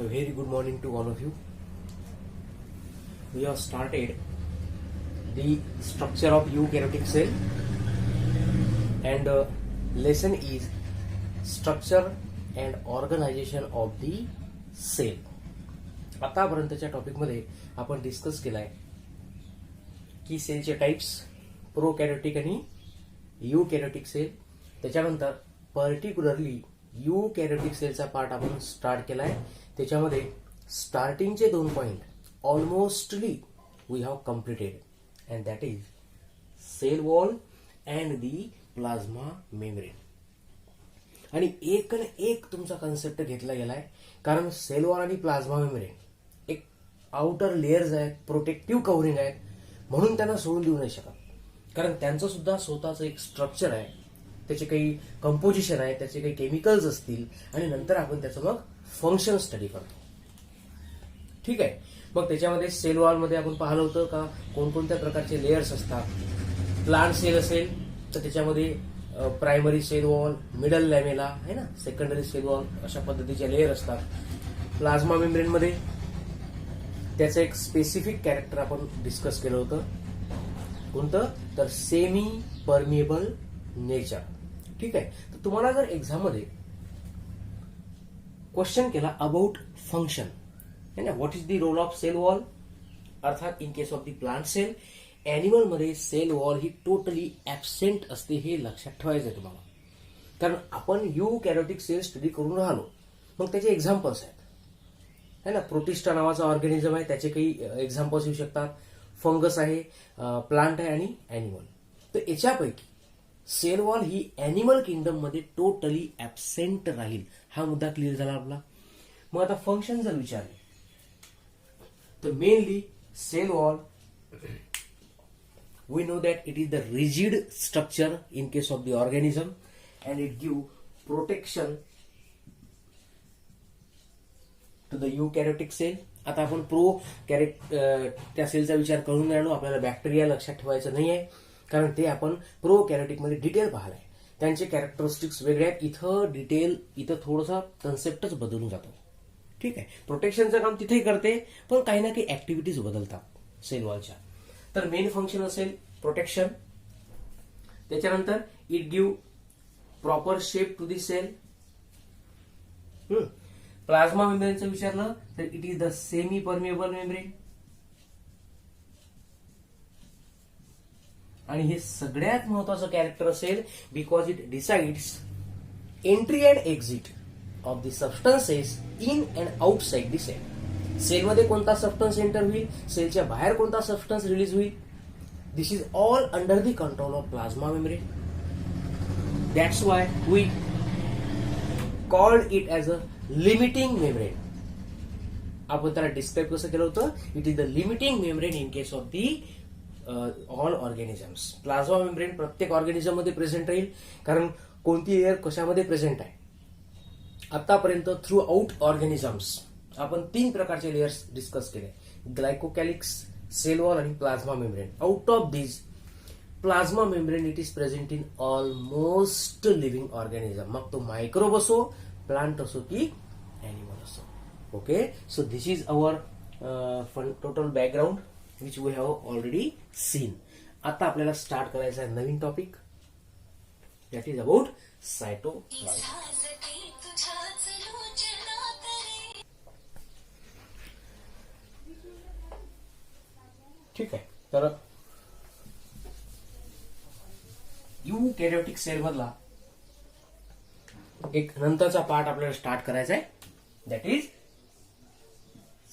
A very good morning to all of you. We have started the structure of eukaryotic cell and lesson is structure and organization of the cell. आतापर्यंतच्या टॉपिकमध्ये आपण discuss केलाय की सेलचे types prokaryotic आणि eukaryotic cell. त्याच्यानंतर particularly eukaryotic सेलचा part आपण start केलाय. त्याच्यामध्ये स्टार्टिंगचे 2 point almostly we have completed and that is cell wall and the plasma membrane. आणि एक न एक तुमचा कन्सेप्ट घेतला गेलाय कारण सेल वॉल आणि प्लाझ्मा मेम्ब्रेन एक आउटर लेयर्स आहेत, प्रोटेक्टिव्ह कव्हरिंग आहेत, म्हणून त्यांना सोडून देऊ नाही शकत. कारण त्यांचं सुद्धा स्वतःचं एक स्ट्रक्चर आहे, त्याचे काही कंपोजिशन आहे, त्याचे काही केमिकल्स असतील आणि नंतर आपण त्याचं मग फंक्शन स्टडी करतो. ठीक आहे. मग त्याच्यामध्ये सेल वॉलमध्ये आपण पाहिलं होतं का कोणकोणत्या प्रकारचे लेयर्स असतात. प्लांट सेल असेल तर त्याच्यामध्ये प्रायमरी सेल वॉल, मिडल लॅमेला आहे ना, सेकंडरी सेल वॉल, अशा पद्धतीचे लेयर असतात. प्लाझ्मा मेम्ब्रेनमध्ये त्याचं एक स्पेसिफिक कॅरेक्टर आपण डिस्कस केलं होतं. कोणतं तर सेमी परमिएबल नेचर. ठीक आहे. तर तुम्हाला जर एक्झाम मध्ये क्वेश्चन केला अबाउट फंक्शन है ना, what is the role of cell wall, अर्थात in case of the plant cell, animal मध्ये सेल वॉल ही टोटली ऍबसेंट असते, हे लक्षात ठेवायचं आहे तुम्हाला. कारण आपण यूकॅरियोटिक सेल स्टडी करून राहिलो, मग त्याचे एक्झाम्पल्स आहेत है ना. प्रोटिस्टा नावाचा ऑर्गॅनिझम आहे, त्याचे काही एक्झाम्पल्स येऊ शकतात. फंगस आहे, प्लांट आहे आणि एनिमल. तर याच्यापैकी सेल वॉल ही एनिमल किंगडम मध्ये टोटली ऍबसेंट राहील. हा मुद्दा क्लिअर झाला आपला. मग आता फंक्शन जर विचारले तर mainly cell wall we know that it is the rigid structure in case of the organism and it give protection to the eukaryotic cell. आता आपण त्या सेलचा विचार करून राहिलो. आपल्याला बॅक्टेरिया लक्षात ठेवायचं नाही आहे कारण ते आपण प्रोकॅरियोटिक मध्ये डिटेल पाहिलाय. त्यांचे कॅरेक्टरिस्टिक्स वेगळे आहेत. इथं थोडासा कन्सेप्टच बदलून जातो. ठीक आहे. प्रोटेक्शनचं काम तिथेही करते पण काही ना काही ऍक्टिव्हिटीज बदलतात सेल वॉलच्या. तर मेन फंक्शन असेल प्रोटेक्शन. त्याच्यानंतर it give proper shape to the cell. Plasma मेम्ब्रेनचं विचारलं तर it is the semi permeable membrane. आणि हे सगळ्यात महत्वाचं कॅरेक्टर असेल because it decides entry and exit of the substances in and outside the cell. सेलमध्ये कोणता सबस्टन्स एंटर होईल, सेलच्या बाहेर कोणता सबस्टन्स रिलीज होईल, this is all under the control of plasma membrane. That's why we called it as a limiting membrane. आपण त्याला describe कसं केलं होतं, it is the limiting membrane in case of the all organisms. Plasma membrane प्रत्येक organism मध्ये present राहील कारण कोणती लेअर कशामध्ये प्रेझेंट आहे. आतापर्यंत थ्रू आउट ऑर्गॅनिझम्स आपण 3 प्रकारचे लेयर्स डिस्कस केले, ग्लायकोकॅलिक्स, सेल वॉल आणि plasma membrane. Out of this plasma membrane it is present in almost living organism. मग तो मायक्रोब असो, प्लांट असो की एनिमल असो. Okay. So this is our total background which we have already seen. आता आपल्याला start करायचा आहे नवीन topic, that is about cytoplasm. ठीक आहे. तर यूकॅरियोटिक सेल मधला एक नंतरचा पार्ट आपल्याला स्टार्ट करायचा आहे, दॅट इज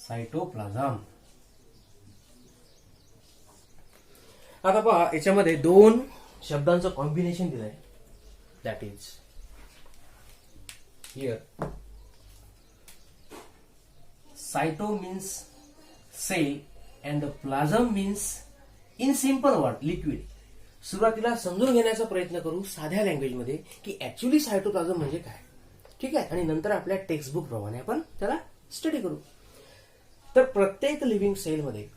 सायटोप्लाझम. आता पहा, याच्यामध्ये 2 शब्दांचं कॉम्बिनेशन दिलंय, that is here cyto means cell and the plasm means in simple word liquid. सुरुवातीला समजून घेण्याचा प्रयत्न करू साध्या लँग्वेजमध्ये की ऍक्च्युअली सायटोप्लाझम म्हणजे काय. ठीक आहे. आणि नंतर आपल्या टेक्स्टबुक प्रमाणे आपण त्याला स्टडी करू. तर प्रत्येक लिव्हिंग सेलमध्ये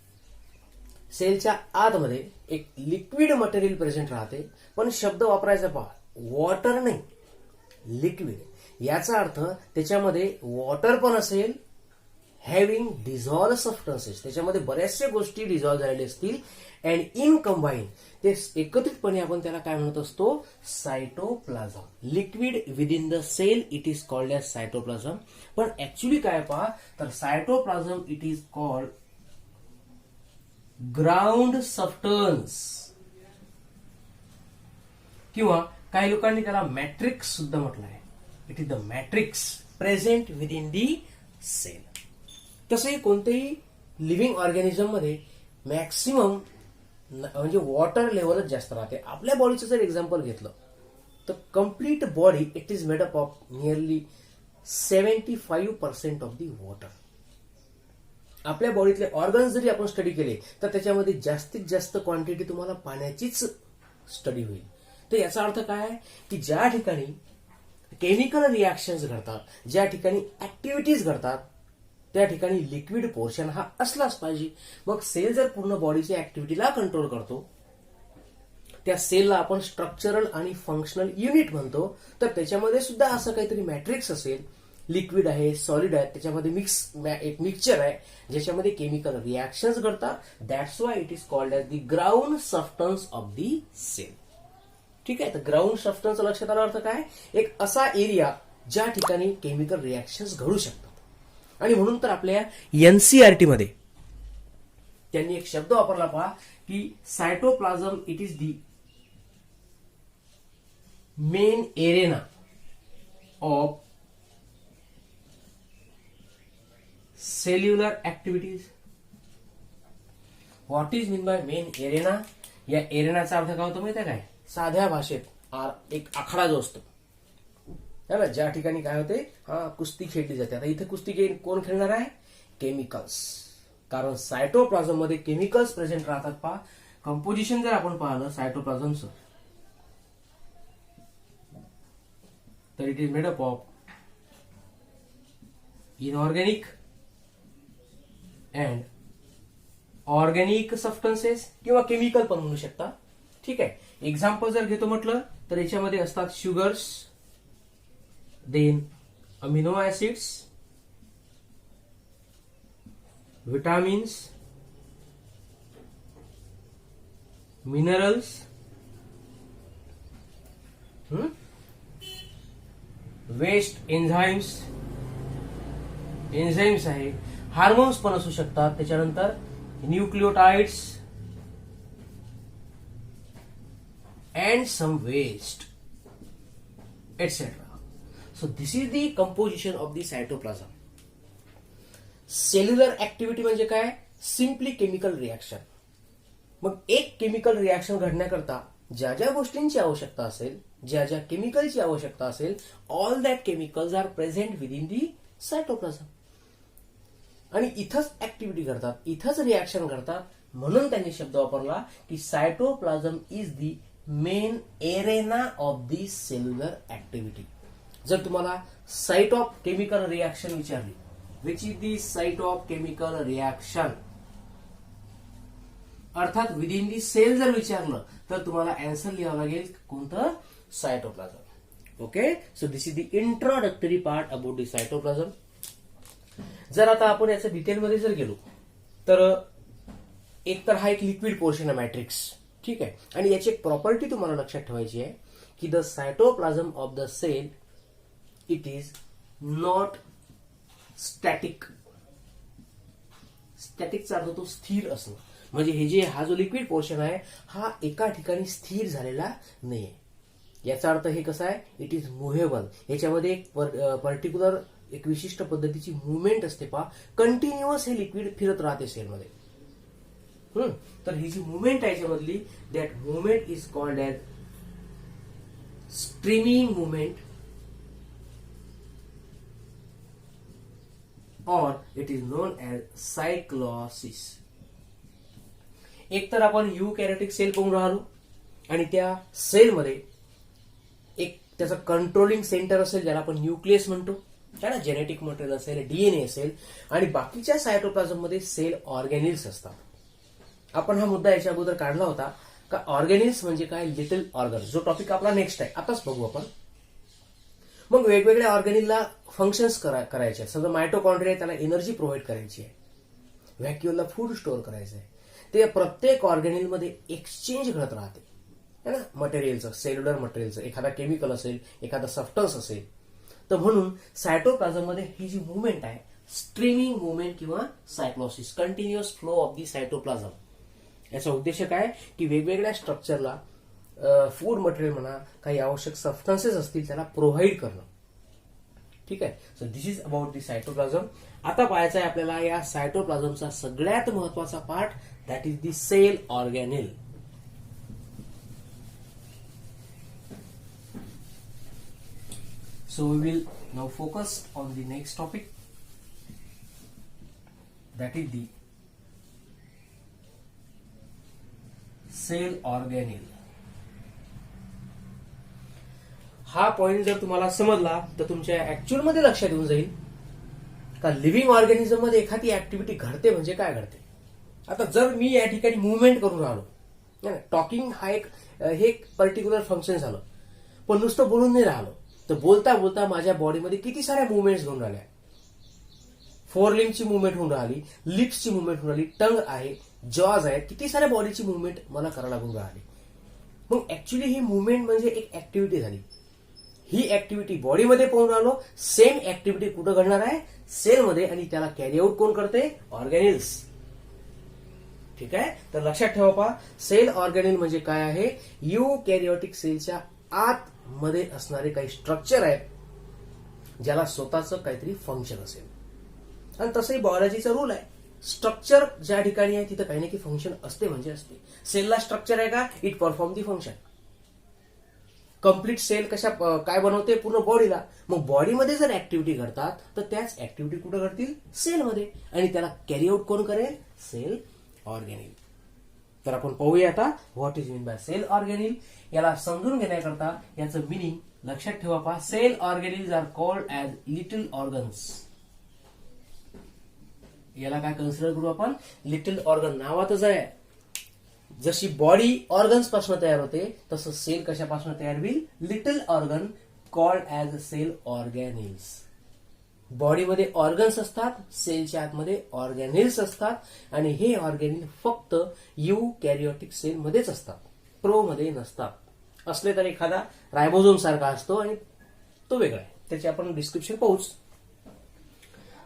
सेलच्या आतमध्ये एक लिक्विड मटेरियल प्रेझेंट राहते. पण शब्द वापरायचा पहा, वॉटर नाही, लिक्विड. याचा अर्थ त्याच्यामध्ये वॉटर पण असेल हॅव्हिंग डिझॉल्व सबस्टन्सेस, त्याच्यामध्ये बऱ्याचशा गोष्टी डिझॉल्व झालेल्या असतील, अँड इन कंबाईन, ते एकत्रितपणे आपण त्याला काय म्हणत असतो, cytoplasm. Liquid within the cell it is called as cytoplasm. पण ऍक्च्युली काय पहा, तर cytoplasm it is called ground substance, किंवा काही लोकांनी त्याला मॅट्रिक्स सुद्धा म्हटलं आहे. It is the matrix present within the cell. तसंही कोणत्याही लिव्हिंग ऑर्गॅनिझम मध्ये मॅक्सिमम म्हणजे वॉटर लेवलच जास्त राहते. आपल्या बॉडीचं जर एक्झाम्पल घेतलं तर complete body it is made up of nearly 75% of the water. आपल्या बॉडीतले ऑर्गन्स जरी आपण स्टडी केले तर त्याच्यामध्ये जास्तीत जास्त क्वांटिटी तुम्हाला पाण्याचीच स्टडी होईल. तर याचा अर्थ काय आहे की ज्या ठिकाणी केमिकल रिॲक्शन्स घडतात, ज्या ठिकाणी ऍक्टिव्हिटीज घडतात, त्या ठिकाणी लिक्विड पोर्शन हा असलाच पाहिजे. मग सेल जर पूर्ण बॉडीच्या ऍक्टिव्हिटीला कंट्रोल करतो, त्या सेलला आपण स्ट्रक्चरल आणि फंक्शनल युनिट म्हणतो, तर त्याच्यामध्ये सुद्धा असं काहीतरी मॅट्रिक्स असेल. लिक्विड आहे, सॉलिड आहे, त्याच्यामध्ये एक मिक्सचर आहे ज्याच्यामध्ये केमिकल रिॲक्शन्स घडतात. That's why it is called as the ground substance of the cell. ठीक आहे, तर ग्राउंड सबस्टन्स लक्षात आला अर्थ काय, एक असा एरिया ज्या ठिकाणी केमिकल रिॲक्शन्स घडू शकतात. आणि म्हणून तर आपल्या एनसीईआरटी मध्ये त्यांनी एक शब्द वापरला पहा की cytoplasm it is the main arena of cellular activities. What is mean bye main arena? या एरेनाचा अर्थ काय होतो माहिती आहे काय, साध्या भाषेत एक आखाडा जो असतो, ज्या ठिकाणी काय होते, कुस्ती खेळली जाते. आता इथे कुस्ती कोण खेळणार आहे, केमिकल्स. कारण सायटोप्लाझम मध्ये केमिकल्स प्रेझेंट राहतात. पहा कंपोजिशन जर आपण पाहिलं सायटोप्लाझमचं, तर it is made up of inorganic and organic substances किंवा केमिकल पण म्हणू शकता. ठीक आहे, एक्झाम्पल जर घेतो म्हटलं तर याच्यामध्ये असतात sugars, then amino acids, vitamins, minerals, waste enzymes आहे, हार्मोन्स पण असू शकतात, त्याच्यानंतर nucleotides and some waste, etc. So this is the composition of the cytoplasm. Cellular activity म्हणजे काय, सिम्पली केमिकल रिॲक्शन. मग एक केमिकल रिॲक्शन घडण्याकरता ज्या ज्या गोष्टींची आवश्यकता असेल, ज्या ज्या केमिकलची आवश्यकता असेल, all that chemicals are present within the cytoplasm. आणि इथंच ऍक्टिव्हिटी घडतात, इथंच रिॲक्शन घडतात. म्हणून त्यांनी शब्द वापरला की cytoplasm is the main arena of the cellular activity. जर तुम्हाला साइट ऑफ केमिकल रिॲक्शन विचारली, which is the site of chemical reaction, अर्थात विद इन दी सेल जर विचारलं तर तुम्हाला आन्सर लिहावं लागेल कोणतं, cytoplasm. Okay, so this is the introductory part about the cytoplasm. जर आता आपण याच्या डिटेलमध्ये जर गेलो तर एक तर हा एक लिक्विड पोर्शन आहे मॅट्रिक्स. ठीक आहे, आणि याची एक प्रॉपर्टी तुम्हाला लक्षात ठेवायची आहे की the cytoplasm of the cell it is not static. स्टॅटिकचा अर्थ तो स्थिर असणं, म्हणजे हा जो लिक्विड पोर्शन आहे हा एका ठिकाणी स्थिर झालेला नाहीये. याचा अर्थ हे कसं आहे, इट इज मुव्हेबल. याच्यामध्ये एक पर्टिक्युलर एक विशिष्ट पद्धतीची मुवमेंट असते. पहा कंटिन्युअस हे लिक्विड फिरत राहते सेलमध्ये. तर ही जी मुवमेंट आहे याच्यामधली, that movement is called as streaming movement और it is known as cyclosis. एक तर आपण युकॅरियोटिक सेल पाहून राहिलो आणि त्या सेलमध्ये एक त्याचा कंट्रोलिंग सेंटर असेल ज्याला आपण न्यूक्लियस म्हणतो, त्याला जेनेटिक मटेरियल असेल, डीएनए असेल, आणि बाकीच्या सायटोप्लाझम मध्ये सेल ऑर्गॅनिल्स असतात. आपण हा मुद्दा याच्या अगोदर काढला होता का ऑर्गॅनिल्स म्हणजे काय, लिटल ऑर्गन, जो टॉपिक आपला नेक्स्ट आहे, आताच बघू आपण. मग वेगवेगळ्या ऑर्गॅनिलला फंक्शन्स करायचे, सगळं मायटोकॉन्ड्रिया त्याला एनर्जी प्रोव्हाइड करायची आहे, व्हॅक्युलला फूड स्टोअर करायचं आहे, ते प्रत्येक ऑर्गॅनिलमध्ये एक्सचेंज घडत राहते है ना, मटेरियलचं, सेल्युलर मटेरियलचं, एखादा केमिकल असेल, एखादा सबस्टन्स असेल. तर म्हणून सायटोप्लाझममध्ये ही जी मुवमेंट आहे, स्ट्रीमिंग मुवमेंट किंवा cyclosis, continuous flow of the cytoplasm. याचा उद्देश काय की वेगवेगळ्या स्ट्रक्चरला फूड मटेरियल म्हणा, काही आवश्यक सबस्टन्सेस असतील त्याला प्रोव्हाइड करणं. ठीक आहे. So this is about the cytoplasm. आता पाहायचं आहे आपल्याला या सायटोप्लाझमचा सगळ्यात महत्वाचा part, that is the cell organelle. So we will now focus on the next topic, that is the cell organelle. हा पॉइंट जर तुम्हाला समजला तर तुमच्या ऍक्च्युअल मध्ये लक्षात येऊन जाईल का लिव्हिंग ऑर्गॅनिझम मध्ये एखादी ऍक्टिव्हिटी घडते म्हणजे काय घडते. आता जर मी या ठिकाणी मुवमेंट करून राहिलो, टॉकिंग हा एक पर्टिक्युलर फंक्शन झालं, पण नुसतं बोलून नाही राहिलो, तर बोलता बोलता माझ्या बॉडीमध्ये किती साऱ्या मुवमेंट्स घेऊन राहिल्या. फोरलिम्बची मुवमेंट होऊन राहिली, लिप्सची मुवमेंट होऊन राहिली, टंग आहे, जॉज आहे, किती साऱ्या बॉडीची मुवमेंट मला करायला लागून राहिली. मग ऍक्च्युली ही मुवमेंट म्हणजे एक ऍक्टिव्हिटी झाली. ही ऍक्टिव्हिटी बॉडीमध्ये पाहून राहिलो, सेम ऍक्टिव्हिटी कुठं घडणार आहे, सेलमध्ये, आणि त्याला कॅरी आउट कोण करते, ऑर्गॅनिल्स. ठीक आहे. तर लक्षात ठेवा पहा, सेल ऑर्गॅनिल म्हणजे काय आहे, युकॅरियोटिक सेलच्या आत मध्ये असणारे काही स्ट्रक्चर आहे ज्याला स्वतःचं काहीतरी फंक्शन असेल. आणि तसंही बायोलॉजीचा रूल आहे, स्ट्रक्चर ज्या ठिकाणी आहे तिथं काही ना काही फंक्शन असते म्हणजे असते. सेलला स्ट्रक्चर आहे का, it perform the function. Complete cell काय बनवते, पूर्ण बॉडीला. मग बॉडीमध्ये जर ऍक्टिव्हिटी घडतात तर त्याच ऍक्टिव्हिटी कुठे घडतील, सेलमध्ये, आणि त्याला कॅरी आउट कोण करेल, सेल ऑर्गॅनिल. तर आपण पाहूया आता what is mean by cell organelle. याला समजून घेण्याकरता याचं मिनिंग लक्षात ठेवा पहा. Cell organelles are called as little organs. याला काय कन्सिडर करू आपण, लिटिल ऑर्गन. नावातच आहे, जशी बॉडी ऑर्गन्स पासून तयार होते तसं सेल कशापासून तयार होईल, little organ called as cell organelles. बॉडीमध्ये ऑर्गन्स असतात, सेलच्या आतमध्ये ऑर्गॅनिल्स असतात, आणि हे ऑर्गॅनिल फक्त युकॅरियोटिक सेल मध्येच असतात, प्रो मध्ये नसतात. असले तर एखादा रायबोझोम सारखा असतो आणि तो वेगळा आहे, त्याचे आपण डिस्क्रिप्शन पाहूच.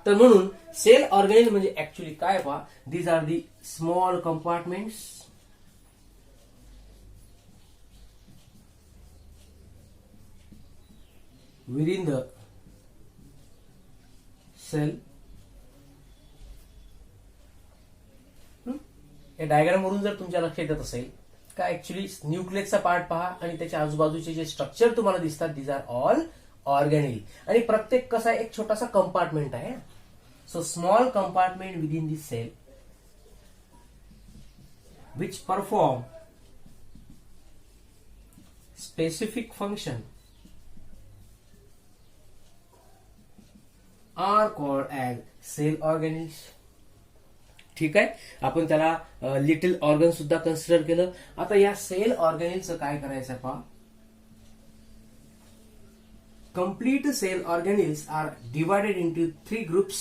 तर म्हणून सेल ऑर्गॅनिल म्हणजे ऍक्च्युली काय पहा, these are the small compartments within the cell. या डायग्राम वरून जर तुमच्या लक्षात येत असेल का, ऍक्च्युली न्यूक्लियसचा पार्ट पहा आणि त्याच्या आजूबाजूचे जे स्ट्रक्चर तुम्हाला दिसतात, दीज आर ऑल ऑर्गॅनिल. आणि प्रत्येक कसा एक छोटासा कंपार्टमेंट आहे. So small compartment within this cell which perform specific function are called as cell organelles. ठीक आहे. आपण त्याला लिटिल ऑर्गन सुद्धा कन्सिडर केलं. आता या सेल ऑर्गॅनिलचं काय करायचं पहा, complete cell organelles are divided into 3 groups.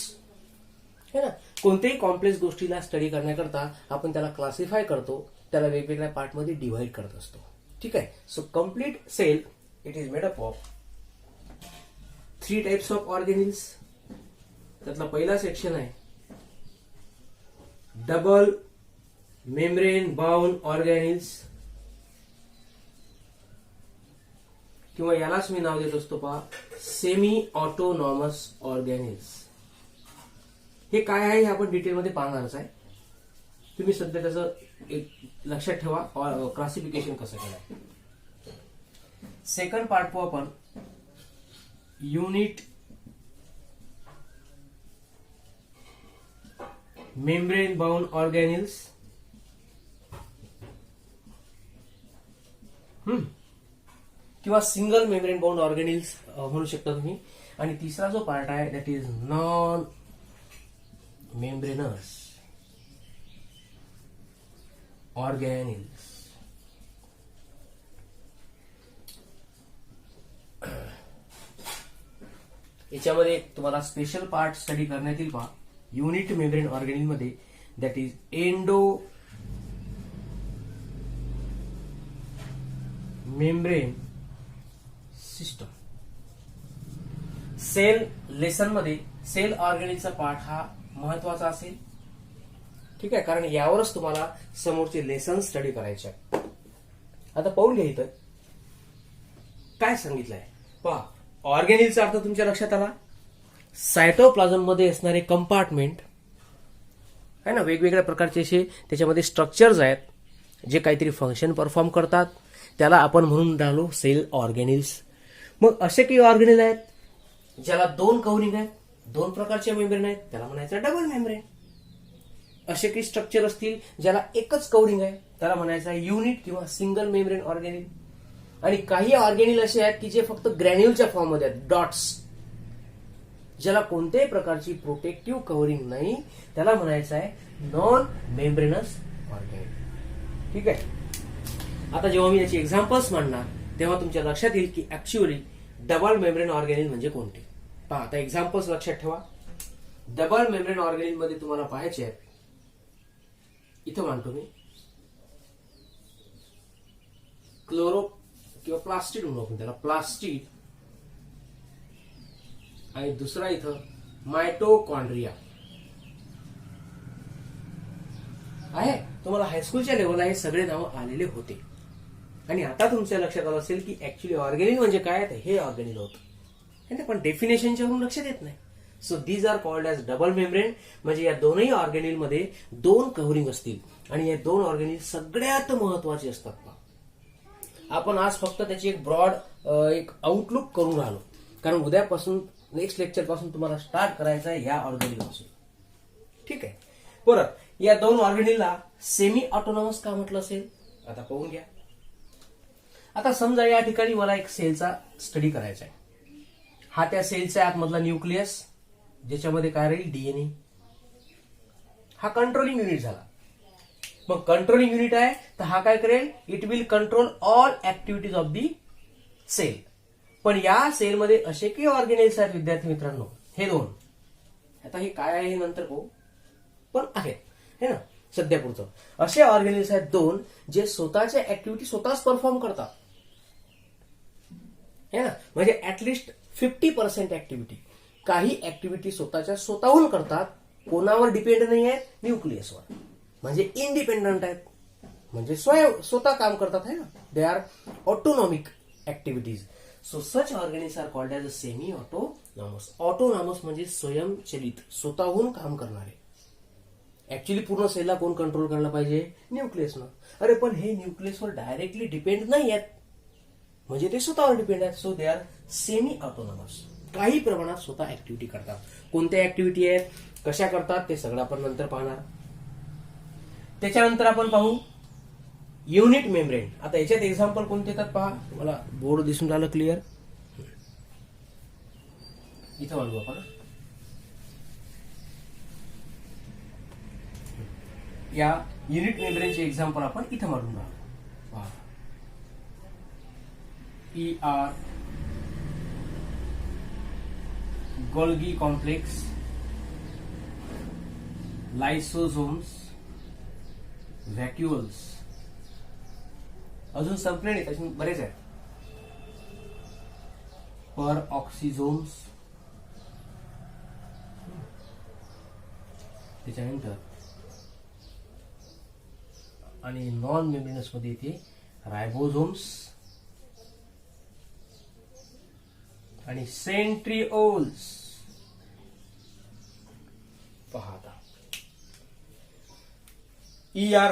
है ना, कोणत्याही कॉम्प्लेक्स गोष्टीला स्टडी करण्याकरता आपण त्याला क्लासिफाय करतो, त्याला वेगवेगळ्या पार्टमध्ये डिवाइड करत असतो. ठीक आहे. So complete cell it is made up of 3 types of organelles. त्यातला पहिला सेक्शन आहे डबल मेम्ब्रेन बाउंड ऑर्गॅनिल्स, किंवा यालाच मी नाव देत असतो पहा, सेमी ऑटोनॉमस ऑर्गॅनिल्स. हे काय आहे हे आपण डिटेलमध्ये पाहणारच आहे. तुम्ही सध्या त्याचं एक लक्षात ठेवा, क्लासिफिकेशन कसं केलं. सेकंड पार्ट पाहू आपण, युनिट मेम्ब्रेन बाउंड ऑर्गॅनिल्स. किंवा सिंगल मेम्ब्रेन बाउंड ऑर्गॅनिल्स म्हणू शकता तुम्ही. आणि तिसरा जो पार्ट आहे that is non membranous organelles. याच्यामध्ये तुम्हाला स्पेशल पार्ट स्टडी करण्यात येईल पहा युनिट मेम्ब्रेन ऑर्गेनिल मध्ये, that is endo membrane system. Cell lesson मध्ये सेल ऑर्गेनिलचा पार्ट हा महत्वाचा असेल. ठीक आहे, कारण यावरच तुम्हाला समोरचे लेसन स्टडी करायचे आहे. आता पाहून घ्या इथं काय सांगितलंय पहा. ऑर्गेनिलचा अर्थ तुमच्या लक्षात आला. सायटोप्लाझम मध्ये असणारे कंपार्टमेंट आहे ना, वेगवेगळ्या प्रकारचे असे त्याच्यामध्ये स्ट्रक्चर्स आहेत जे काहीतरी फंक्शन परफॉर्म करतात, त्याला आपण म्हणून राहिलो सेल ऑर्गेनिल्स. मग असे काही ऑर्गेनिल आहेत ज्याला दोन कव्हरिंग आहेत, दोन प्रकारचे मेम्ब्रेन आहेत, त्याला म्हणायचं डबल मेम्ब्रेन. असे काही स्ट्रक्चर असतील ज्याला एकच कव्हरिंग आहे, त्याला म्हणायचं युनिट किंवा सिंगल मेम्ब्रेन ऑर्गेनिल. आणि काही ऑर्गेनिल असे आहेत की जे फक्त ग्रॅन्युलच्या फॉर्म मध्ये आहेत, डॉट्स, ज्याला कोणत्याही प्रकारची प्रोटेक्टिव्ह कव्हरिंग नाही, त्याला म्हणायचं आहे नॉन मेम्ब्रेनस ऑर्गेनिल. ठीक आहे. आता जेव्हा मी याची एक्झाम्पल्स मांडणार तेव्हा तुमच्या लक्षात येईल की ऍक्च्युअली डबल मेम्ब्रेन ऑर्गेनिल म्हणजे कोणते. पहा आता एक्झाम्पल्स लक्षात ठेवा. डबल मेम्ब्रेन ऑर्गेनिल मध्ये तुम्हाला पाहायचे आहेत, इथं मांडतो मी क्लोरो किंवा प्लास्टिड म्हणू आपण त्याला, प्लास्टिड. आणि दुसरा इथं मायटोकॉन्ड्रिया आहे. तुम्हाला हायस्कूलच्या लेवलला हे सगळे नाव आलेले होते. आणि आता तुमच्या लक्षात आलं असेल की ऍक्च्युली ऑर्गेनिल म्हणजे काय, हे ऑर्गेनिल होतं, पण डेफिनेशनच्या वरून लक्षात येत नाही. So these are called as double membrane. म्हणजे या दोनही ऑर्गेनिल मध्ये दोन कव्हरिंग असतील आणि या दोन ऑर्गेनिल सगळ्यात महत्वाचे असतात. आपण आज फक्त त्याची एक ब्रॉड एक आउटलुक करून राहिलो, कारण उद्यापासून नेक्स्ट लेक्चर पासून तुम्हाला स्टार्ट करायचं आहे या ऑर्गेनिल पासून. ठीक आहे. परत या दोन ऑर्गेनिलला सेमी ऑटोनॉमस का म्हटलं असेल आता पाहून घ्या. आता समजा या ठिकाणी मला एक सेलचा स्टडी करायचा आहे. हा त्या सेलच्या आतमधला न्यूक्लियस, ज्याच्यामध्ये काय राहील डीएनए. हा कंट्रोलिंग युनिट झाला. मग कंट्रोलिंग युनिट आहे तर हा काय करेल, it will control all activities of the cell. पण या सेलमध्ये असे काही ऑर्गेनिल्स आहेत विद्यार्थी मित्रांनो, हे दोन. आता हे काय आहे हे नंतर पाहू, पण आहेत हे ना सध्यापुरतं. असे ऑर्गेनिल्स आहेत दोन जे स्वतःच्या ऍक्टिव्हिटी स्वतःच परफॉर्म करतात, है ना. म्हणजे ऍटलिस्ट 50% ऍक्टिव्हिटी, काही ऍक्टिव्हिटी स्वतःच्या स्वतःहून करतात, कोणावर डिपेंड नाही आहेत, न्यूक्लियसवर. म्हणजे इंडिपेंडंट आहेत, म्हणजे स्वतः काम करतात है ना. They are autonomic activities. So such organelles are called as semi autonomous. Autonomous म्हणजे स्वयंचलित, स्वतःहून काम करणारे. ऍक्च्युली पूर्ण सेलला कोण कंट्रोल करायला पाहिजे, न्यूक्लियसनं. अरे पण हे न्यूक्लियसवर डायरेक्टली डिपेंड नाही आहेत, म्हणजे ते स्वतःवर डिपेंड आहेत. So they are semi autonomous. काही प्रमाणात स्वतः ऍक्टिव्हिटी करतात. कोणत्या ऍक्टिव्हिटी आहेत, कशा करतात, ते सगळं आपण नंतर पाहणार. त्याच्यानंतर आपण पाहू युनिट मेम्ब्रेन. आता याच्यात एक्झाम्पल कोणते येतात पहा. मला बोर्ड दिसून राहिलं क्लिअर, इथं वाढवू आपण. या युनिट मेम्ब्रेनचे एक्झाम्पल आपण इथं मांडून राहिलो. ER Golgi complex, lysosomes, vacuoles. अजून संपले नाही, त्याच्यात बरेच आहेत. पर ऑक्सिझोम्स. त्याच्यानंतर आणि नॉन मेम्ब्रेनस मध्ये येते रायबोझोम्स आणि सेंट्रिओल्स. पाहता ER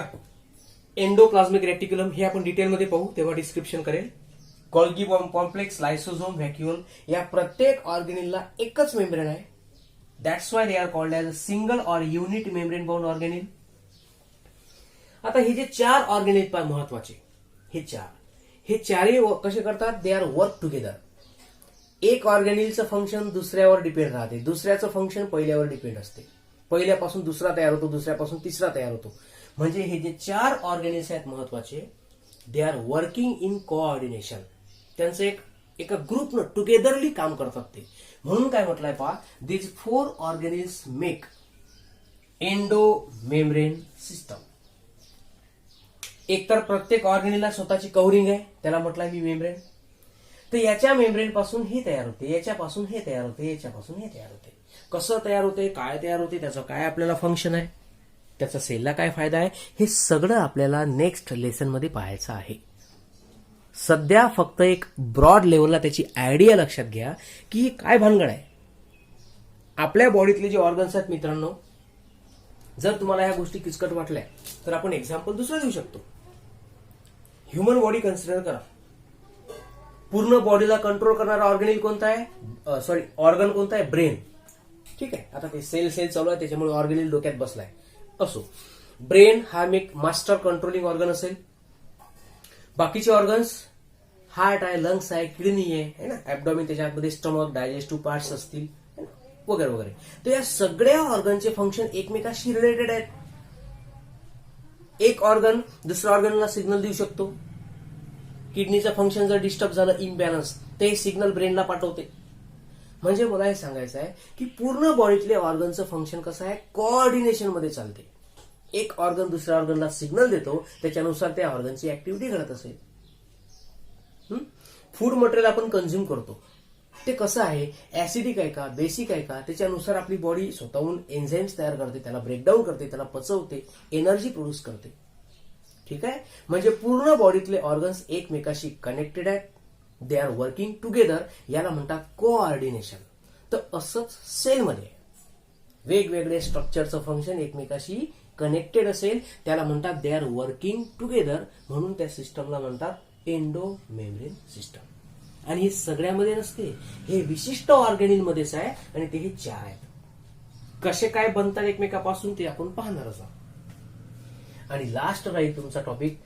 एंडोप्लाझ्मिक रेटिक्युलम, हे आपण डिटेलमध्ये पाहू तेव्हा डिस्क्रिप्शन करेल. गोल्गी कॉम्प्लेक्स, लायसोझोम, व्हॅक्युअल, या प्रत्येक ऑर्गेनिलला एकच मेम्ब्रेन आहे. That's why they are called as a single or unit membrane bound organelle. आता हे जे चार ऑर्गेनिल पाय महत्वाचे, हे चारही कसे करतात, दे आर वर्क टुगेदर. एक ऑर्गेनिलचं फंक्शन दुसऱ्यावर डिपेंड राहते, दुसऱ्याचं फंक्शन पहिल्यावर डिपेंड असते, पहिल्यापासून दुसरा तयार होतो, दुसऱ्यापासून तिसरा तयार होतो. म्हणजे हे जे चार ऑर्गेनिल्स आहेत महत्वाचे, they are working in coordination. त्यांचं एक एका ग्रुपनं टुगेदरली काम करतात ते. म्हणून काय म्हटलंय पहा, these 4 organelles make endo membrane system. एकतर प्रत्येक ऑर्गेनिलला स्वतःची कव्हरिंग आहे, त्याला म्हटलंय मी मेम्ब्रेन. तर याच्या मेम्ब्रेन पासून हे तयार होते, याच्यापासून हे तयार होते, याच्यापासून हे तयार होते. कसं तयार होते, काय तयार होते, त्याचं काय आपल्याला फंक्शन आहे, त्याचा सेलला काय फायदा आहे, हे सगळं आपल्याला नेक्स्ट लेसन मध्ये पाहायचं आहे. सध्या फक्त एक ब्रॉड लेवलला त्याची आयडिया लक्षात घ्या की ही काय भानगड आहे. आपल्या बॉडीतले जे ऑर्गन्स आहेत मित्रांनो, जर तुम्हाला ह्या गोष्टी किचकट वाटल्या तर आपण एक्झाम्पल दुसरं देऊ शकतो. ह्युमन बॉडी कन्सिडर करा. पूर्ण बॉडीला कंट्रोल करणारा ऑर्गेनिल कोणता आहे, ऑर्गन कोणता आहे, ब्रेन. ठीक आहे, आता ते सेल चालू आहे त्याच्यामुळे ऑर्गेनिल डोक्यात बसलाय. असो, ब्रेन हा एक मास्टर कंट्रोलिंग ऑर्गन असेल. बाकीचे ऑर्गन्स हार्ट आहे, लंग्स आहे, किडनी आहे ना, ऍब्डॉमिन, त्याच्यामध्ये स्टमक, डायजेस्टिव्ह पार्ट्स असतील वगैरे वगैरे. तर या सगळ्या ऑर्गनचे फंक्शन एकमेकाशी रिलेटेड आहेत. एक ऑर्गन दुसऱ्या ऑर्गनला सिग्नल देऊ शकतो. किडनीचं फंक्शन जर डिस्टर्ब झालं, इम्बॅलन्स, ते सिग्नल ब्रेनला पाठवते. म्हणजे मला हे सांगायचं आहे की पूर्ण बॉडीतले ऑर्गनचं फंक्शन कसं आहे, कोऑर्डिनेशन मध्ये चालते. एक ऑर्गन दुसऱ्या ऑर्गनला सिग्नल देतो, त्याच्यानुसार त्या ऑर्गनची ऍक्टिव्हिटी घडत असेल. फूड मटेरियल आपण कन्झ्युम करतो, ते कसं आहे, ऍसिडिक आहे का, बेसिक आहे का, त्याच्यानुसार आपली बॉडी स्वतःहून एन्झाईम्स तयार करते, त्याला ब्रेकडाऊन करते, त्याला पचवते, एनर्जी प्रोड्यूस करते. ठीक आहे, म्हणजे पूर्ण बॉडीतले ऑर्गन्स एकमेकाशी कनेक्टेड आहेत, दे आर वर्किंग टुगेदर. याला म्हणतात कोऑर्डिनेशन. तर असंच सेलमध्ये वेगवेगळे स्ट्रक्चरचं फंक्शन एकमेकाशी कनेक्टेड असेल, त्याला म्हणतात दे आर वर्किंग टुगेदर. म्हणून त्या सिस्टमला म्हणतात एंडो मेम्ब्रेन सिस्टम. आणि हे सगळ्यामध्ये नसते, हे विशिष्ट ऑर्गेनिल मध्येच आहे आणि ते हे 4 आहेत. कसे काय बनतात एकमेकापासून ते आपण पाहणारच आहोत. आणि लास्ट राहील तुमचा टॉपिक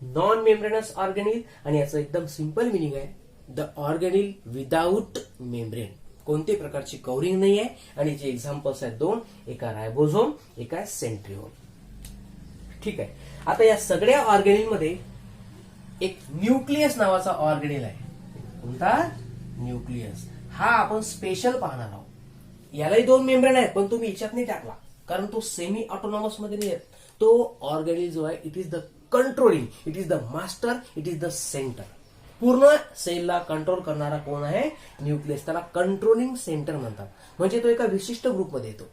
नॉन मेम्ब्रेनस ऑर्गेनिल. आणि याचं एकदम सिंपल मिनिंग आहे, द ऑर्गेनिल विदाउट मेम्ब्रेन. कोणत्याही प्रकारची कव्हरिंग नाही आहे. आणि जे एक्झाम्पल्स आहेत 2, एका रायबोझोम, एका सेंट्रिओल. ठीक आहे, आता या सगळ्या ऑर्गेनिल मध्ये एक न्यूक्लियस नावाचा ऑर्गेनिल आहे. कोणता, न्यूक्लियस. हा आपण स्पेशल पाहणार आहोत. यालाही 2 मेम्ब्रेन आहेत, पण तुम्ही याच्यात नाही टाकला कारण तो सेमी ऑटोनॉमस मध्ये नाही आहे. तो ऑर्गेनिल जो आहे, it is the controlling, it is the master, it is the centre. पूर्ण सेलला कंट्रोल करणारा कोण आहे, न्यूक्लियस. त्याला कंट्रोलिंग सेंटर म्हणतात. म्हणजे तो एका विशिष्ट ग्रुपमध्ये येतो.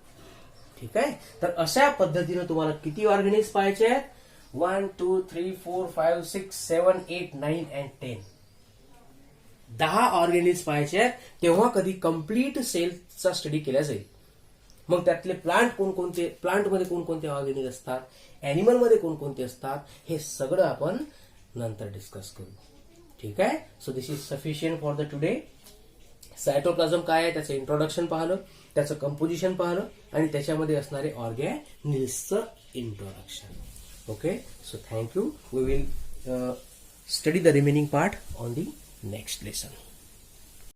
ठीक आहे, तर अशा पद्धतीने तुम्हाला किती ऑर्गेनिल्स पाहायचे आहेत, 1 2 3 4 5 6 7 8 9 and 10. 10 ऑर्गेनिल्स पाहायचे आहेत. तेव्हा कधी कंप्लीट सेलचा स्टडी केला जाईल. मग त्यातले प्लांटमध्ये कोणकोणते ऑर्गेनिल असतात, अॅनिमलमध्ये कोणकोणते असतात, हे सगळं आपण नंतर डिस्कस करू. ठीक आहे, so this is sufficient for the today. Cytoplasm काय आहे त्याचं इंट्रोडक्शन पाहिलं, त्याचं कंपोजिशन पाहिलं आणि त्याच्यामध्ये असणारे ऑर्गॅनिल्सचं introduction. Okay, so thank you. We will study the remaining part on the next lesson.